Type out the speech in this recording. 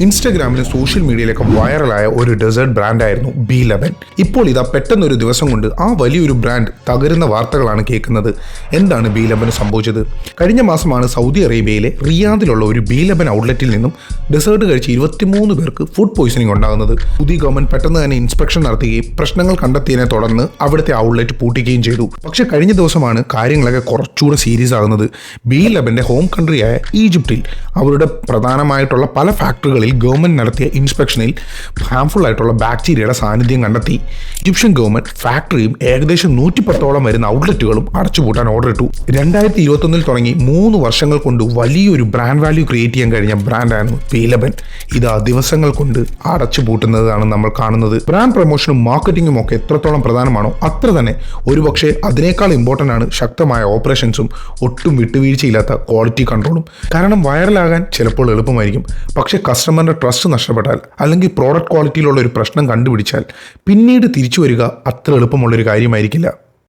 ഇൻസ്റ്റാഗ്രാമിലും സോഷ്യൽ മീഡിയയിലൊക്കെ വൈറലായ ഒരു ഡെസേർട്ട് ബ്രാൻഡായിരുന്നു B11. ഇപ്പോൾ ഇതാ പെട്ടെന്നൊരു ദിവസം കൊണ്ട് ആ വലിയൊരു ബ്രാൻഡ് തകരുന്ന വാർത്തകളാണ് കേൾക്കുന്നത്. എന്താണ് B11 സംഭവിച്ചത്? കഴിഞ്ഞ മാസമാണ് സൗദി അറേബ്യയിലെ റിയാദിലുള്ള ഒരു B11 ഔട്ട്ലെറ്റിൽ നിന്നും ഡെസേർട്ട് കഴിച്ച് 23 പേർക്ക് ഫുഡ് പോയ്സണിംഗ് ഉണ്ടാകുന്നത്. പുതിയ ഗവൺമെന്റ് പെട്ടെന്ന് തന്നെ ഇൻസ്പെക്ഷൻ നടത്തുകയും പ്രശ്നങ്ങൾ കണ്ടെത്തിയതിനെ തുടർന്ന് അവിടുത്തെ ഔട്ട്ലെറ്റ് പൂട്ടിക്കുകയും ചെയ്തു. പക്ഷേ കഴിഞ്ഞ ദിവസമാണ് കാര്യങ്ങളൊക്കെ കുറച്ചുകൂടെ സീരിയസ് ആകുന്നത്. B11 ഹോം കൺട്രിയായ ഈജിപ്തിൽ അവരുടെ പ്രധാനമായിട്ടുള്ള പല ഫാക്ടറികളിൽ ഗവൺമെന്റ് നടത്തിയ ഇൻസ്പെക്ഷനിൽ ഹാംഫുൾ ആയിട്ടുള്ള ബാക്ടീരിയയുടെ സാന്നിധ്യം കണ്ടെത്തി. ഈജിപ്ഷ്യൻ ഗവൺമെന്റ് ഫാക്ടറിയും ഏകദേശം 110ഓളം വരുന്ന ഔട്ട്ലെറ്റുകളും അടച്ചുപൂട്ടാൻ ഓർഡർ ഇട്ടു. 2021 തുടങ്ങി 3 വർഷങ്ങൾ കൊണ്ട് വലിയൊരു ബ്രാൻഡ് വാല്യൂ ക്രിയേറ്റ് ചെയ്യാൻ കഴിഞ്ഞ ബ്രാൻഡാണ് B11. ഇതാ ദിവസങ്ങൾ കൊണ്ട് അടച്ചുപൂട്ടുന്നതാണ് നമ്മൾ കാണുന്നത്. ബ്രാൻഡ് പ്രൊമോഷനും മാർക്കറ്റിംഗും ഒക്കെ എത്രത്തോളം പ്രധാനമാണോ അത്ര തന്നെ ഒരുപക്ഷെ അതിനേക്കാൾ ഇമ്പോർട്ടൻ്റ് ആണ് ശക്തമായ ഓപ്പറേഷൻസും ഒട്ടും വിട്ടുവീഴ്ചയില്ലാത്ത ക്വാളിറ്റി കൺട്രോളും. കാരണം വൈറലാകാൻ ചിലപ്പോൾ എളുപ്പമായിരിക്കും, പക്ഷേ കസ്റ്റമറിന്റെ ട്രസ്റ്റ് നഷ്ടപ്പെട്ടാൽ അല്ലെങ്കിൽ പ്രോഡക്റ്റ് ക്വാളിറ്റിയിലുള്ള ഒരു പ്രശ്നം കണ്ടുപിടിച്ചാൽ പിന്നീട് തിരിച്ചു വരിക അത്ര എളുപ്പമുള്ളൊരു കാര്യമായിരിക്കില്ല.